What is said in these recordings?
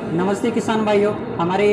नमस्ते किसान भाइयों। हमारे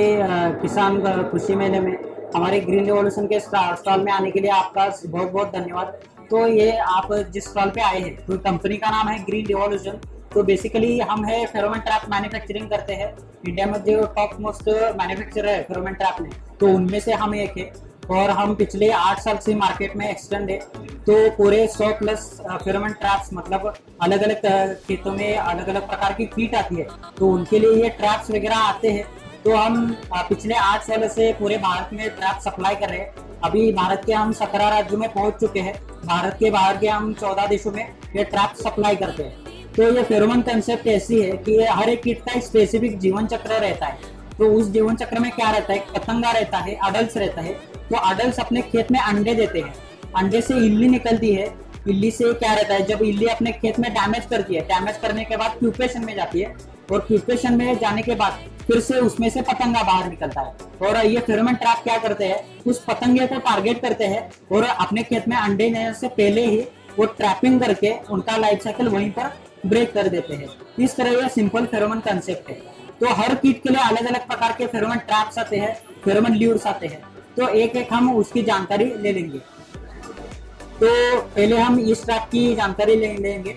किसान कृषि मेले में हमारे ग्रीन रिवॉल्यूशन के स्टॉल में आने के लिए आपका बहुत बहुत धन्यवाद। तो ये आप जिस स्टॉल पे आए हैं तो कंपनी का नाम है ग्रीन रिवॉल्यूशन। तो बेसिकली हम है फेरोमोन ट्रैप मैन्युफैक्चरिंग करते हैं। इंडिया में जो टॉप मोस्ट मैन्युफैक्चरर है फेरोमोन ट्रैप में, तो उनमें से हम एक है। और हम पिछले 8 साल से मार्केट में एक्सटेंड है। तो पूरे 100 प्लस फेरोमोन ट्रैप्स, मतलब अलग अलग खेतों में अलग अलग प्रकार की कीट आती है, तो उनके लिए ये ट्रैप्स वगैरह आते हैं। तो हम पिछले 8 साल से पूरे भारत में ट्रैप सप्लाई कर रहे हैं। अभी भारत के हम 17 राज्यों में पहुंच चुके हैं। भारत के बाहर के हम 14 देशों में ये ट्रैप सप्लाई करते हैं। तो ये फेरोमोन कंसेप्ट ऐसी है कि हर एक कीट का एक स्पेसिफिक जीवन चक्र रहता है। तो उस जीवन चक्र में क्या रहता है, पतंगा रहता है, अडल्ट रहता है। तो अडल्ट अपने खेत में अंडे देते हैं, अंडे से इल्ली निकलती है। इल्ली से क्या रहता है, जब इल्ली अपने खेत में डैमेज करती है, डैमेज करने के बाद प्यूपेशन में जाती है, और प्यूपेशन में जाने के बाद फिर से उसमें से पतंगा बाहर निकलता है। और ये फेरोमोन ट्रैप क्या करते हैं, उस पतंगे को टारगेट करते हैं और अपने खेत में अंडे देने से पहले ही वो ट्रैपिंग करके उनका लाइफ साइकिल वहीं पर ब्रेक कर देते हैं। इस तरह यह सिंपल फेरोमोन कंसेप्ट है। तो हर कीट के लिए अलग अलग प्रकार के फेरोमोन ट्रैप्स आते हैं, फेरोमोन ल्यूर्स आते हैं। तो एक एक हम उसकी जानकारी ले लेंगे। तो पहले हम इस ट्रैप की जानकारी ले लेंगे।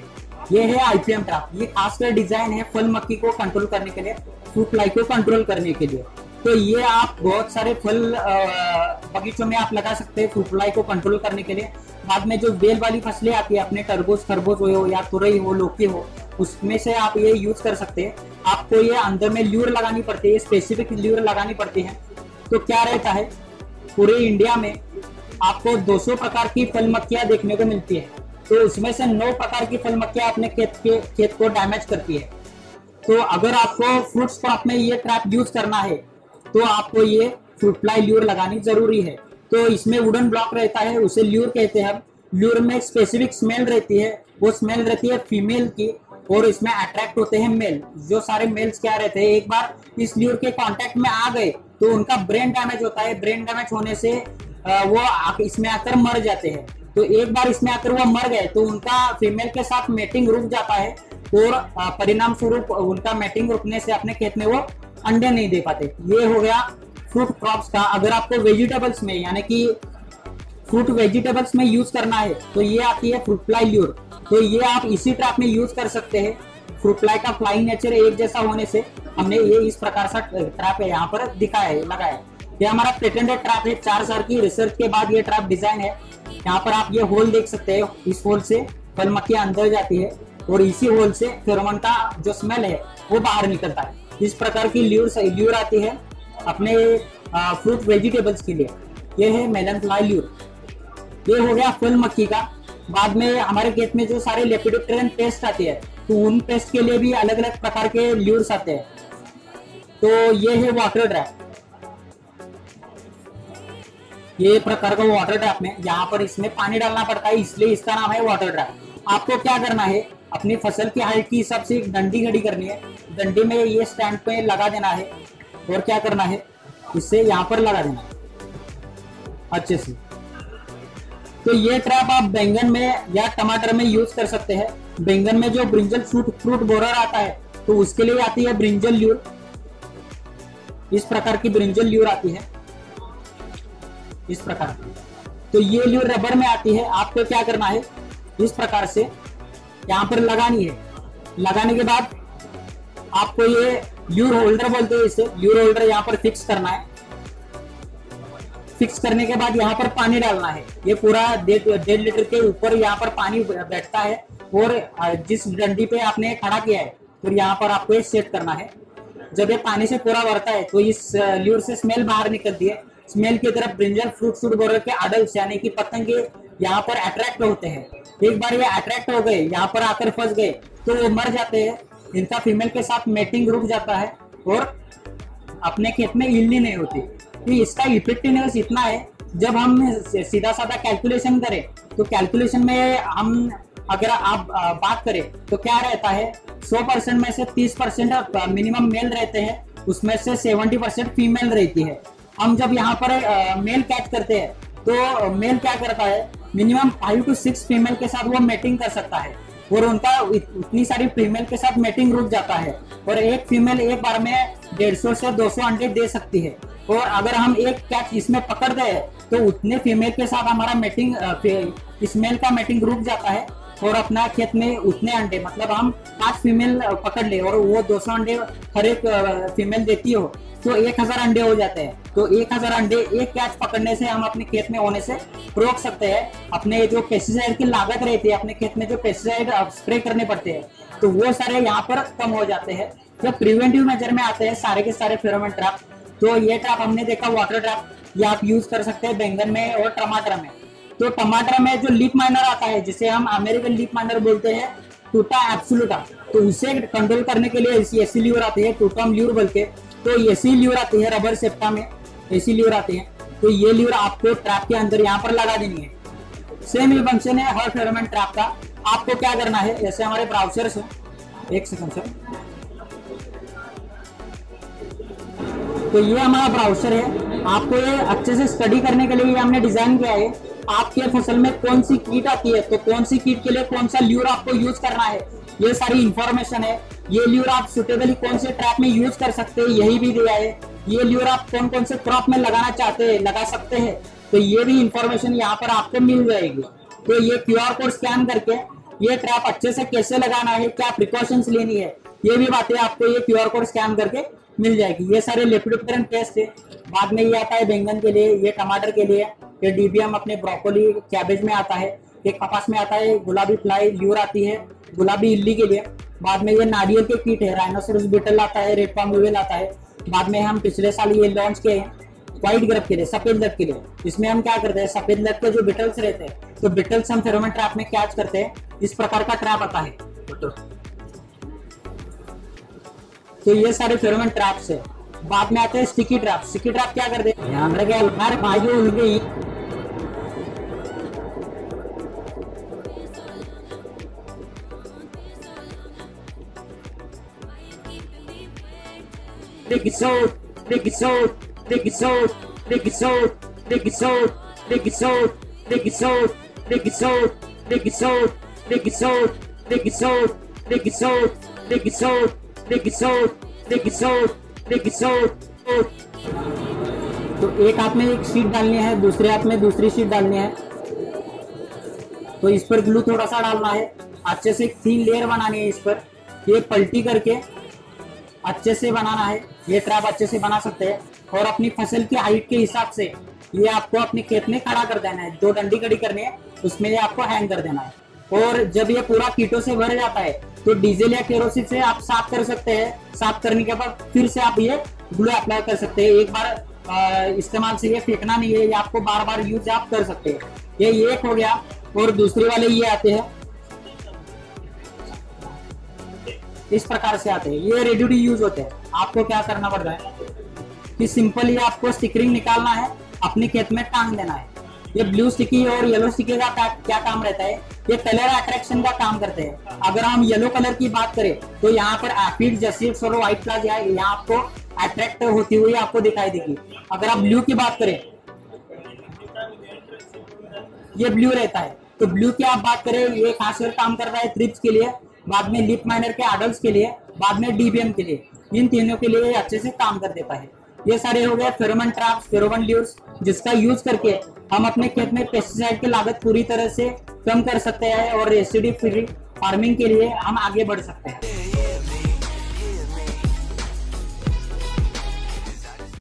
ये है आईपीएम ट्रैप। ये खासकर डिजाइन है फल मक्खी को कंट्रोल करने के लिए, फ्रूट फ्लाई को कंट्रोल करने के लिए। तो ये आप बहुत सारे फल बगीचों में आप लगा सकते हैं फ्रूट फ्लाई को कंट्रोल करने के लिए। बाद में जो बेल वाली फसलें आती है, अपने तरबूज खरबूज हो या तुरई हो, लौकी हो, उसमें से आप ये यूज कर सकते हैं। आपको ये अंदर में ल्यूर लगानी पड़ती है, स्पेसिफिक ल्यूर लगानी पड़ती है। तो क्या रहता है, पूरे इंडिया में आपको 200 प्रकार की फल मक्खियां देखने को मिलती है। तो उसमें से 9 प्रकार की फल मक्खियां अपने खेत को डैमेज करती है। तो अगर आपको फ्रूट्स क्रॉप में ये ट्रैप यूज करना है तो आपको ये फ्रूट फ्लाई ल्यूर लगानी जरूरी है। तो इसमें वुडन ब्लॉक रहता है, उसे ल्यूर कहते हैं। ल्यूर में एक स्पेसिफिक स्मेल रहती है, वो स्मेल रहती है फीमेल की, और इसमें अट्रैक्ट होते हैं मेल। जो सारे मेल्स क्या रहते हैं, एक बार इस ल्यूर के कांटेक्ट में आ गए तो उनका ब्रेन डैमेज होता है। ब्रेन डैमेज होने से वो इसमें आकर मर जाते हैं। तो एक बार इसमें आकर वो मर गए तो उनका फीमेल के साथ मेटिंग रुक जाता है, और परिणाम स्वरूप उनका मेटिंग रुकने से अपने खेत में वो अंडे नहीं दे पाते। ये हो गया फ्रूट क्रॉप्स का। अगर आपको वेजिटेबल्स में, यानी कि फ्रूट वेजिटेबल्स में यूज करना है, तो ये आती है फ्रूट फ्लाई ल्यूर। तो ये आप इसी ट्रैप में यूज कर सकते हैं। फ्रूट फ्लाई का फ्लाइंग नेचर एक जैसा होने से हमने ये इस प्रकार सा ट्रैप है यहाँ पर दिखाया है, लगाया है। ये हमारा पेटेंटेड ट्रैप है। 4 साल की रिसर्च के बाद ये ट्रैप डिजाइन है। यहाँ पर आप ये होल देख सकते हैं, इस होल से फल मक्खियां अंदर जाती है और इसी होल से फेरोमोन का जो स्मेल है वो बाहर निकलता है। इस प्रकार की ल्यूर आती है अपने फ्रूट वेजिटेबल्स के लिए। ये है मेलन फ्लाई ल्यूर। ये हो गया फल मक्खी का। बाद में हमारे खेत में जो सारे लेपिडोप्टेरन पेस्ट आती है, तो उन पेस्ट के लिए भी अलग अलग प्रकार के ल्यूर्स आते हैं। तो ये है वाटर ट्रैप। ये प्रकार का वाटर ट्रैप में यहाँ पर इसमें पानी डालना पड़ता है, इसलिए इसका नाम है वाटर ट्रैप। आपको क्या करना है, अपनी फसल की हाइट के हिसाब से एक डंडी खड़ी करनी है। डंडी में ये स्टैंड पे लगा देना है, और क्या करना है, इससे यहाँ पर लगा देना है अच्छे से। तो ये ट्रैप आप बैंगन में या टमाटर में यूज कर सकते हैं। बैंगन में जो ब्रिंजल फ्रूट बोरर आता है, तो उसके लिए आती है ब्रिंजल ल्यूर। इस प्रकार की ब्रिंजल ल्यूर आती है, इस प्रकार की। तो ये ल्यूर रबर में आती है। आपको क्या करना है, इस प्रकार से यहाँ पर लगानी है। लगाने के बाद आपको ये ल्यूर होल्डर बोलते हैं, इसे ल्यूर होल्डर यहाँ पर फिक्स करना है। फिक्स करने के बाद यहाँ पर पानी डालना है। ये पूरा 1.5 लीटर के ऊपर यहाँ पर पानी बैठता है, और जिस डंडी पे आपने खड़ा किया है, फिर यहाँ पर आपको ये सेट करना है। जब ये पानी से पूरा भरता है तो इस ल्यूर से स्मेल बाहर निकलती है। स्मेल की तरफ ब्रिंजल फ्रूट बोरर के अडल्ट यानी कि पतंगे यहाँ पर अट्रैक्ट होते हैं। एक बार ये अट्रैक्ट हो गए, यहाँ पर आकर फंस गए, तो वो मर जाते हैं। इनका फीमेल के साथ मेटिंग रुक जाता है और अपने खेत में इल्ली नहीं होती। तो इसका इफेक्टिवनेस इतना है, जब हम सीधा साधा कैलकुलेशन करें तो कैलकुलेशन में हम अगर आप बात करें तो क्या रहता है, 100% में से 30% मिनिमम मेल रहते हैं, उसमें से 70% फीमेल रहती है। हम जब यहाँ पर मेल कैच करते हैं तो मेल क्या करता है, मिनिमम 5 to 6 फीमेल के साथ वो मेटिंग कर सकता है। और उनका इतनी सारी फीमेल के साथ मैटिंग रुक जाता है और एक फीमेल एक बार में 150 से 200 अंडे दे सकती है। और अगर हम एक कैच इसमें पकड़ते हैं तो उतने फीमेल के साथ हमारा मेटिंग स्मेल का मेटिंग रुक जाता है और अपना खेत में उतने अंडे, मतलब हम 5 फीमेल पकड़ ले और वो 200 अंडे हर एक फीमेल देती हो तो 1000 अंडे हो जाते हैं। तो 1000 अंडे एक कैच पकड़ने से हम अपने खेत में होने से रोक सकते हैं। अपने जो पेस्टिसाइड की लागत रहती है, अपने खेत में जो पेस्टिसाइड स्प्रे करने पड़ते हैं, तो वो सारे यहाँ पर कम हो जाते हैं। जब प्रिवेंटिव मेजर में आते हैं सारे के सारे फेरोमोन ट्रैप, तो ये ट्रैप हमने देखा वाटर ट्रैप, ये आप यूज कर सकते हैं बैंगन में और टमाटर में। तो टमाटर में जो लीफ माइनर आता है, जिसे हम अमेरिकन लीफ माइनर बोलते हैं, टूटा एब्सोल्यूटा, तो उसे कंट्रोल करने के लिए ऐसी ल्यूर आती है, टूटम ल्यूर बोल के। तो ऐसी ल्यूर आती है रबर सेप्टा में, ऐसी ल्यूर आती है। तो ये ल्यूर आपको ट्रैप के अंदर यहाँ पर लगा देनी है। सेम ही फंक्शन है हर फेरोमोन ट्रैप का। आपको क्या करना है, जैसे हमारे ब्राउजर से, एक सेकंड सर, तो ये हमारा ब्राउजर है। आपको ये अच्छे से स्टडी करने के लिए हमने डिजाइन किया है। आपके फसल में कौन सी कीट आती है तो कौन सी कीट के लिए कौन सा ल्यूर आपको यूज करना है, ये सारी इंफॉर्मेशन है। ये ल्यूर आप सुटेबली कौन से ट्रैप में यूज कर सकते हैं, यही भी दिया है। ये ल्यूर आप कौन कौन से क्रॉप में लगाना चाहते हैं, लगा सकते हैं, तो ये भी इंफॉर्मेशन यहाँ पर आपको मिल जाएगी। तो ये QR कोड स्कैन करके ये ट्रैप अच्छे से कैसे लगाना है, क्या प्रिकॉशंस लेनी है, ये भी बातें आपको ये QR कोड स्कैन करके मिल जाएगी। ये सारे लेपिडोप्टेरन पेस्ट है। बाद में ये आता है बैंगन के लिए, ये टमाटर के लिए, ये DBM अपने ब्रोकोली कैबेज में आता है, ये कपास में आता है, गुलाबी फ्लाई ल्यूर आती है गुलाबी इल्ली के लिए। बाद में ये नारियल के कीट है, राइनोसोरस बीटल आता है, रेड पाम ल्यूवेल आता है। बाद में हम पिछले साल ये लॉन्च किए हैं व्हाइट ग्रब के लिए, सफेद लट के लिए। इसमें हम क्या करते हैं, सफेद लट के जो बिटल्स रहते हैं, तो बिटल्स हम फेरोमोन ट्रैप में कैच करते हैं। इस प्रकार का ट्रैप आता है। तो ये सारे फेरोमोन ट्रैप्स है। बाद में आते हैं स्टिकी ट्रैप। स्टिकी ट्रैप क्या करते हैं, ध्यान रखे हमारे भाइयों उड़ गई, तो एक हाथ में एक शीट डालनी है, दूसरे हाथ में दूसरी शीट डालनी है। तो इस पर ग्लू थोड़ा सा डालना है, अच्छे से 3 लेयर बनानी है इस पर। ये पलटी करके अच्छे से बनाना है। ये ट्रैप अच्छे से बना सकते हैं। और अपनी फसल की हाइट के हिसाब से ये आपको अपने खेत में खड़ा कर देना है। 2 डंडी खड़ी करनी है, उसमें ये आपको हैंग कर देना है। और जब ये पूरा कीटों से भर जाता है तो डीजल या केरोसिन से आप साफ कर सकते हैं। साफ करने के बाद फिर से आप ये ग्लू अप्लाई कर सकते हैं। एक बार इस्तेमाल से ये फेंकना नहीं है, ये आपको बार बार यूज आप कर सकते हैं। ये एक हो गया। और दूसरे वाले ये आते हैं, इस प्रकार से आते हैं, ये रेडी टू यूज होते हैं। आपको क्या करना पड़ रहा है कि सिंपली आपको स्टिकरिंग निकालना है, अपने खेत में टांग देना है। ये ब्लू स्टिकी और येलो स्टिकी का क्या काम रहता है, ये कलर अट्रैक्शन का काम करते हैं। अगर हम येलो कलर की बात करें तो यहाँ पर एफिड, जसीड्स और व्हाइट फ्लावर्स यहाँ आपको अट्रैक्ट होती हुई आपको दिखाई देगी। अगर आप ब्लू की बात करें, ये ब्लू रहता है। तो ब्लू की आप बात करें, ये खासकर काम कर रहा है थ्रिप्स के लिए, बाद में लीफ माइनर के अडल्ट के लिए, बाद में DBM के लिए। इन तीनों के लिए अच्छे से काम कर देता है। ये सारे हो गए फेरोमोन ट्रैप्स, फेरोमोन ल्यूर्स, जिसका यूज करके हम अपने खेत में पेस्टिसाइड की लागत पूरी तरह से कम कर सकते हैं और एसिड फ्री फार्मिंग के लिए हम आगे बढ़ सकते हैं।